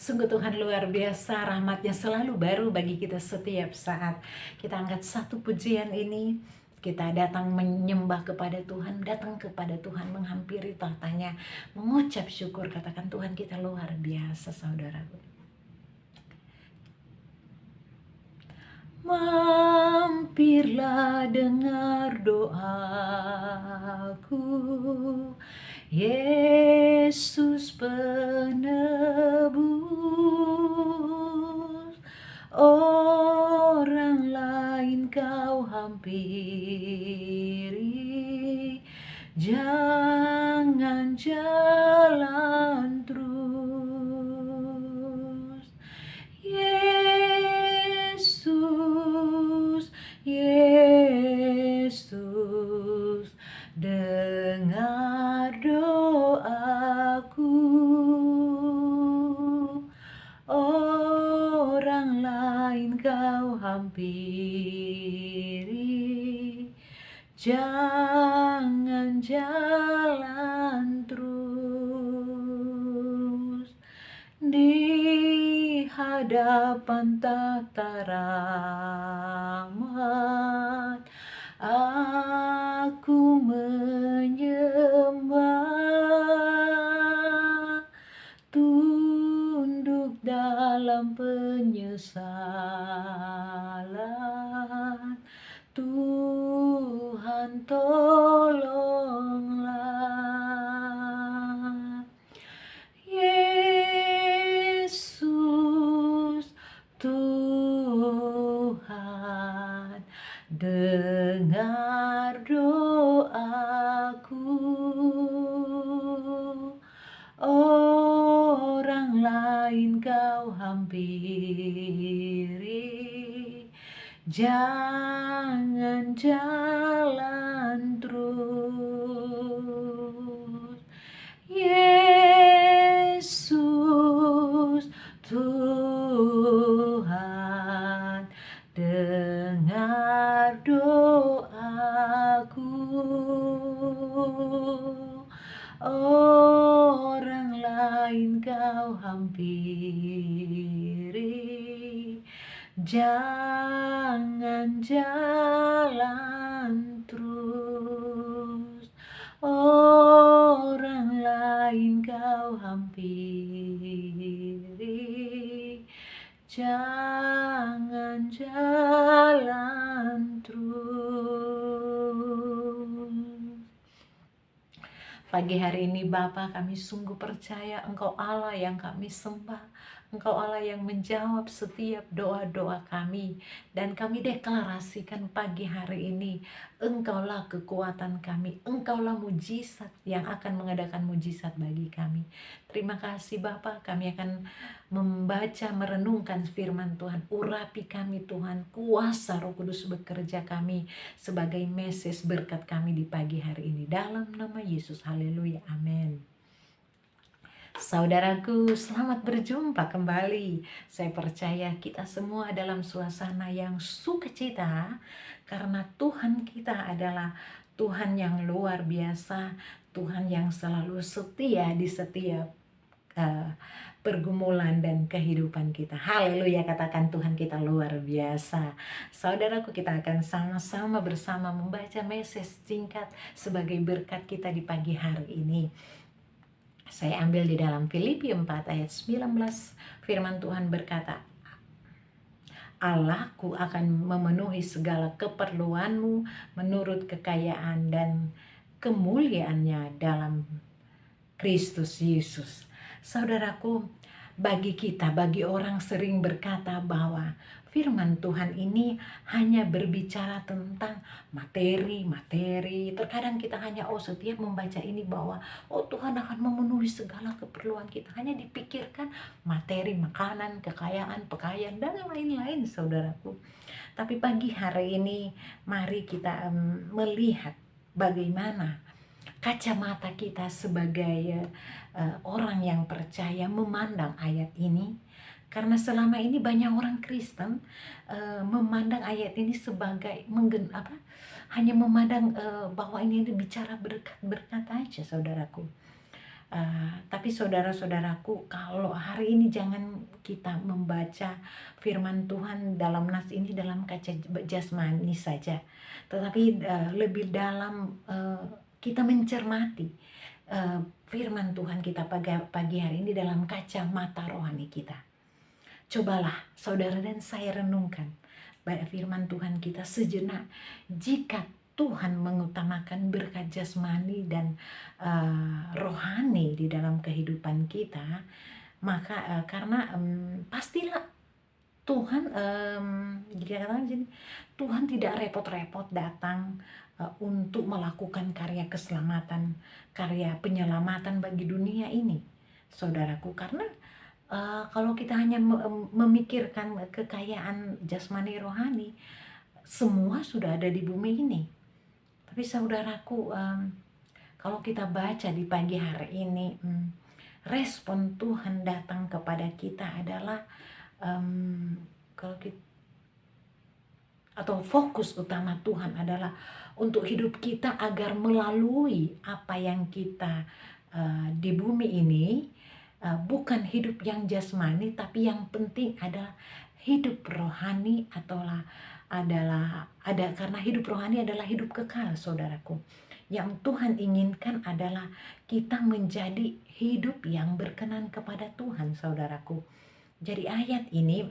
Sungguh Tuhan luar biasa, rahmatnya selalu baru bagi kita setiap saat. Kita angkat satu pujian ini, kita datang menyembah kepada Tuhan, datang kepada Tuhan, menghampiri tahtanya, mengucap syukur, katakan Tuhan kita luar biasa, saudaraku. Mampirlah dengar doaku, Yesus penebus. Orang lain kau hampiri, jangan jalan terus. Yesus, Yesus, dengar doaku. Orang lain kau hampiri, jangan jalan terus. Di hadapan tata rahmat aku menyembah, tunduk dalam penyesalan. Tuhan tolonglah. Yesus Tuhan, dengar doaku. Orang lain kau hampiri, jangan jalan terus. Yesus Tuhan, dengar doaku. Orang lain kau hampiri, jangan jalan terus. Orang lain kau hampiri, jangan jalan terus. Pagi hari ini Bapa, kami sungguh percaya Engkau Allah yang kami sembah, Engkau Allah yang menjawab setiap doa-doa kami. Dan kami deklarasikan pagi hari ini, Engkaulah kekuatan kami, Engkaulah mujizat yang akan mengadakan mujizat bagi kami. Terima kasih Bapa, kami akan membaca, merenungkan firman Tuhan. Urapi kami Tuhan, kuasa Roh Kudus bekerja kami sebagai meses berkat kami di pagi hari ini. Dalam nama Yesus, haleluya, amin. Saudaraku, selamat berjumpa kembali. Saya percaya kita semua dalam suasana yang sukacita karena Tuhan kita adalah Tuhan yang luar biasa, Tuhan yang selalu setia di setiap pergumulan dan kehidupan kita. Haleluya, katakan Tuhan kita luar biasa. Saudaraku, kita akan sama-sama bersama membaca message singkat sebagai berkat kita di pagi hari ini. Saya ambil di dalam Filipi 4 ayat 19, firman Tuhan berkata, Allahku akan memenuhi segala keperluanmu menurut kekayaan dan kemuliaannya dalam Kristus Yesus. Saudaraku, bagi kita, bagi orang sering berkata bahwa firman Tuhan ini hanya berbicara tentang materi. Terkadang kita hanya setiap membaca ini bahwa Tuhan akan memenuhi segala keperluan kita. Hanya dipikirkan materi, makanan, kekayaan, pakaian, dan lain-lain saudaraku. Tapi pagi hari ini mari kita melihat bagaimana kacamata kita sebagai orang yang percaya memandang ayat ini. Karena selama ini banyak orang Kristen memandang ayat ini sebagai hanya memandang bahwa ini bicara berkat-berkat aja saudaraku. Tapi saudara-saudaraku, kalau hari ini jangan kita membaca firman Tuhan dalam nas ini dalam kaca jasmani saja, tetapi lebih dalam kita mencermati firman Tuhan kita pagi hari ini dalam kacamata rohani kita. Cobalah saudara dan saya renungkan firman Tuhan kita sejenak. Jika Tuhan mengutamakan berkat jasmani dan rohani di dalam kehidupan kita, maka karena pastilah Tuhan, dikatakan jadi Tuhan tidak repot-repot datang untuk melakukan karya keselamatan, karya penyelamatan bagi dunia ini, saudaraku. Karena kalau kita hanya memikirkan kekayaan jasmani rohani, semua sudah ada di bumi ini. Tapi saudaraku, kalau kita baca di pagi hari ini, respon Tuhan datang kepada kita adalah kalau kita, atau fokus utama Tuhan adalah untuk hidup kita agar melalui apa yang kita di bumi ini, bukan hidup yang jasmani, tapi yang penting adalah hidup rohani karena hidup rohani adalah hidup kekal, saudaraku. Yang Tuhan inginkan adalah kita menjadi hidup yang berkenan kepada Tuhan, saudaraku. Jadi ayat ini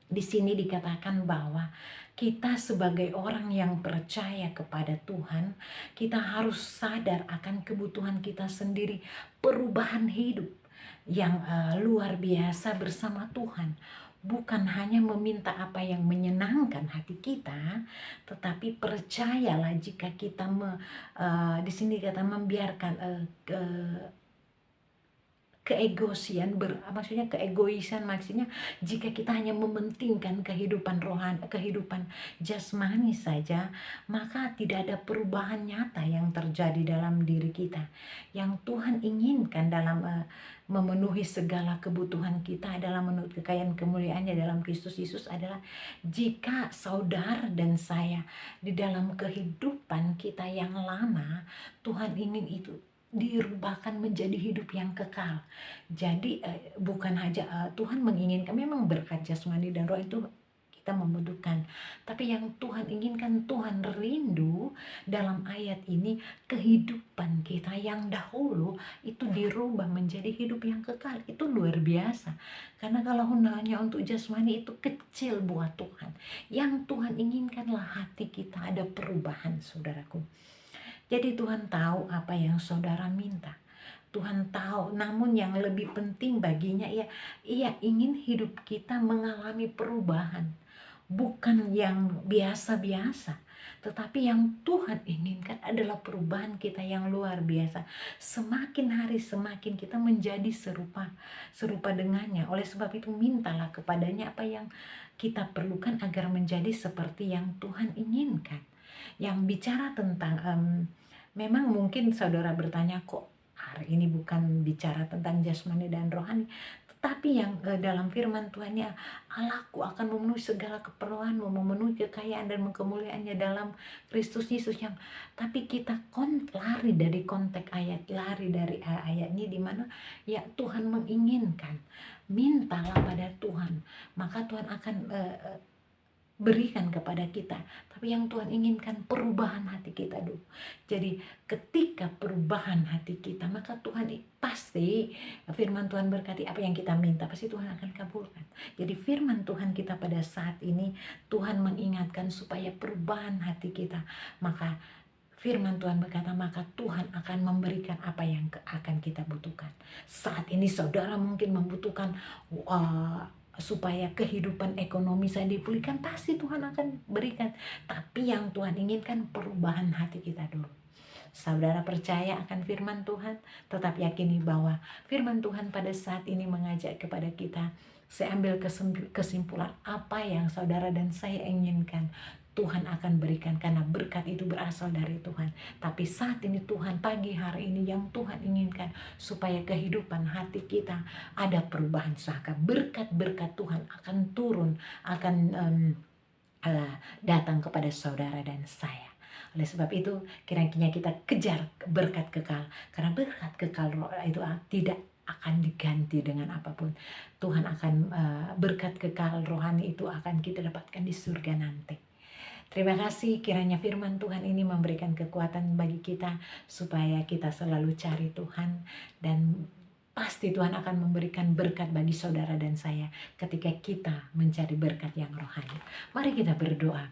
di sini dikatakan bahwa kita sebagai orang yang percaya kepada Tuhan, kita harus sadar akan kebutuhan kita sendiri, perubahan hidup yang luar biasa bersama Tuhan. Bukan hanya meminta apa yang menyenangkan hati kita, tetapi percayalah jika kita di sini kata membiarkan keegoisan maksudnya jika kita hanya mementingkan kehidupan rohani, kehidupan jasmani saja, maka tidak ada perubahan nyata yang terjadi dalam diri kita. Yang Tuhan inginkan dalam memenuhi segala kebutuhan kita adalah menurut kekayaan kemuliaannya dalam Kristus Yesus adalah jika saudara dan saya di dalam kehidupan kita yang lama, Tuhan ingin itu dirubahkan menjadi hidup yang kekal. Jadi bukan hanya Tuhan menginginkan, memang berkat jasmani dan roh itu kita membutuhkan, tapi yang Tuhan inginkan, Tuhan rindu dalam ayat ini kehidupan kita yang dahulu itu dirubah menjadi hidup yang kekal. Itu luar biasa, karena kalau hanya untuk jasmani itu kecil buat Tuhan. Yang Tuhan inginkanlah hati kita ada perubahan, saudaraku. Jadi Tuhan tahu apa yang saudara minta. Tuhan tahu, namun yang lebih penting baginya ia ingin hidup kita mengalami perubahan. Bukan yang biasa-biasa, tetapi yang Tuhan inginkan adalah perubahan kita yang luar biasa. Semakin hari semakin kita menjadi serupa dengannya. Oleh sebab itu mintalah kepadanya apa yang kita perlukan agar menjadi seperti yang Tuhan inginkan. Yang bicara tentang memang mungkin saudara bertanya, kok hari ini bukan bicara tentang jasmani dan rohani, tetapi yang dalam firman Tuhan ya, Allahku akan memenuhi segala keperluanmu, memenuhi kekayaan dan kemuliaannya dalam Kristus Yesus. Yang tapi kita lari dari konteks ayat, lari dari ayat ini di mana ya Tuhan menginginkan, mintalah pada Tuhan, maka Tuhan akan berikan kepada kita. Tapi yang Tuhan inginkan perubahan hati kita dulu. Jadi ketika perubahan hati kita, maka Tuhan pasti, firman Tuhan berkati apa yang kita minta pasti Tuhan akan kabulkan. Jadi firman Tuhan kita pada saat ini, Tuhan mengingatkan supaya perubahan hati kita. Maka firman Tuhan berkata, maka Tuhan akan memberikan apa yang akan kita butuhkan. Saat ini saudara mungkin membutuhkan supaya kehidupan ekonomi saya dipulihkan, pasti Tuhan akan berikan. Tapi yang Tuhan inginkan perubahan hati kita dulu. Saudara percaya akan firman Tuhan, tetap yakini bahwa firman Tuhan pada saat ini mengajak kepada kita. Saya ambil kesimpulan apa yang saudara dan saya inginkan, Tuhan akan berikan, karena berkat itu berasal dari Tuhan. Tapi saat ini Tuhan, pagi hari ini yang Tuhan inginkan supaya kehidupan hati kita ada perubahan, sehingga berkat-berkat Tuhan akan turun, akan datang kepada saudara dan saya. Oleh sebab itu, kiranya kita kejar berkat kekal. Karena berkat kekal itu tidak akan diganti dengan apapun. Tuhan akan berkat kekal rohani itu akan kita dapatkan di surga nanti. Terima kasih, kiranya firman Tuhan ini memberikan kekuatan bagi kita supaya kita selalu cari Tuhan, dan pasti Tuhan akan memberikan berkat bagi saudara dan saya ketika kita mencari berkat yang rohani. Mari kita berdoa.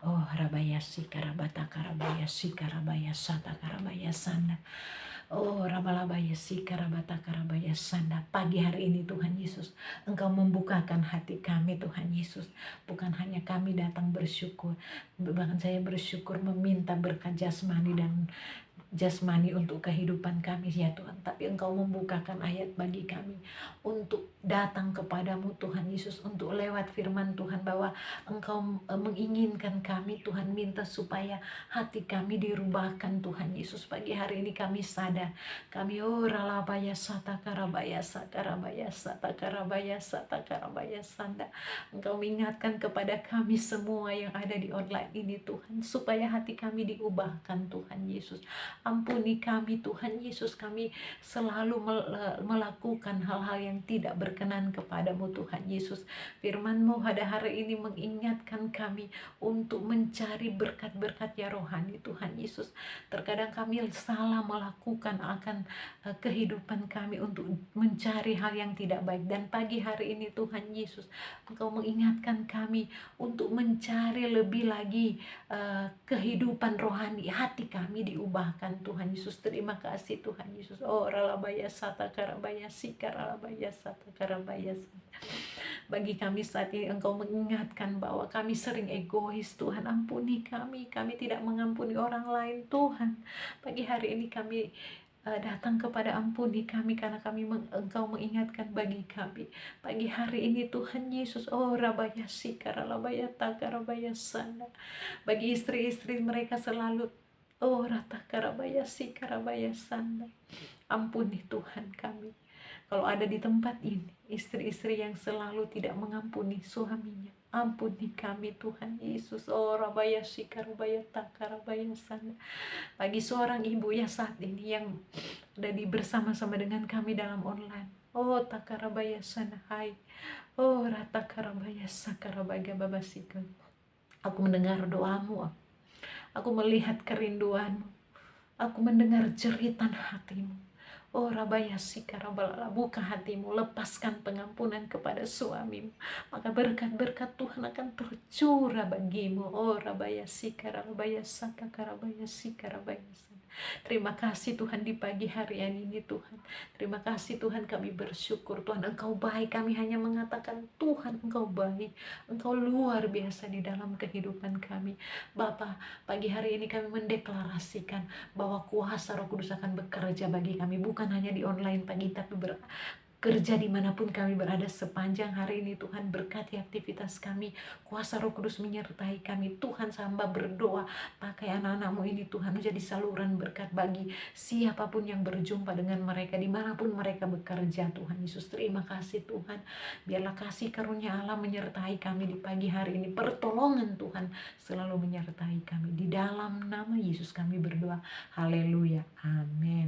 Oh, Rabaya Sikarabata Karabaya Sikarabaya Sata Karabaya Sanda. Oh, Rabalabaya Sikarabata Karabaya Sanda. Pagi hari ini Tuhan Yesus, Engkau membukakan hati kami Tuhan Yesus. Bukan hanya kami datang bersyukur, bahkan saya bersyukur meminta berkat jasmani untuk kehidupan kami ya Tuhan, tapi Engkau membukakan ayat bagi kami untuk datang kepadamu Tuhan Yesus, untuk lewat firman Tuhan bahwa Engkau menginginkan kami Tuhan, minta supaya hati kami dirubahkan Tuhan Yesus. Pagi hari ini kami sadar, kami ralabaya sata karabaya sakarabaya sata karabaya sata karabaya sanda. Engkau mengingatkan kepada kami semua yang ada di online ini Tuhan, supaya hati kami diubahkan Tuhan Yesus. Ampuni kami Tuhan Yesus, kami selalu melakukan hal-hal yang tidak berkenan kepadamu Tuhan Yesus. Firman-Mu pada hari ini mengingatkan kami untuk mencari berkat-berkat ya rohani Tuhan Yesus. Terkadang kami salah melakukan akan kehidupan kami untuk mencari hal yang tidak baik. Dan pagi hari ini Tuhan Yesus, Engkau mengingatkan kami untuk mencari lebih lagi kehidupan rohani. Hati kami diubahkan Tuhan Yesus. Terima kasih Tuhan Yesus. Oh, ralabaya sata karabaya sika ralabaya sata karabaya sata. Bagi kami saat ini Engkau mengingatkan bahwa kami sering egois Tuhan. Ampuni kami tidak mengampuni orang lain Tuhan. Pagi hari ini kami datang kepada ampuni kami, karena Engkau mengingatkan bagi kami pagi hari ini Tuhan Yesus. Oh, rabaya sika ralabaya taka rabaya sana. Bagi istri-istri mereka selalu rata karabaya si karabaya sanda. Ampuni Tuhan kami kalau ada di tempat ini istri-istri yang selalu tidak mengampuni suaminya. Ampuni kami Tuhan Yesus. Oh, rabaya si karabaya tak karabaya sanda. Bagi seorang ibu ya saat ini yang ada bersama-sama dengan kami dalam online. Oh, takarabaya sana hai. Oh, rata karabaya sakarabaya babasika. Aku mendengar doamu. Aku melihat kerinduanmu. Aku mendengar jeritan hatimu. Oh, rabaya sikarabalala, buka hatimu, lepaskan pengampunan kepada suamimu. Maka berkat-berkat Tuhan akan tercurah bagimu. Oh, rabaya sikarabaya sakakarabaya sikarabaya. Terima kasih Tuhan di pagi hari ini Tuhan. Terima kasih Tuhan, kami bersyukur Tuhan Engkau baik. Kami hanya mengatakan Tuhan Engkau baik, Engkau luar biasa di dalam kehidupan kami. Bapa, pagi hari ini kami mendeklarasikan bahwa kuasa Roh Kudus akan bekerja bagi kami, bukan hanya di online pagi, tapi kerja dimanapun kami berada sepanjang hari ini. Tuhan, berkati aktivitas kami, kuasa Roh Kudus menyertai kami. Tuhan, hamba berdoa, pakai anak-anakmu ini Tuhan menjadi saluran berkat bagi siapapun yang berjumpa dengan mereka, dimanapun mereka bekerja. Tuhan Yesus, terima kasih Tuhan. Biarlah kasih karunia Allah menyertai kami di pagi hari ini. Pertolongan Tuhan selalu menyertai kami. Di dalam nama Yesus kami berdoa. Haleluya. Amin.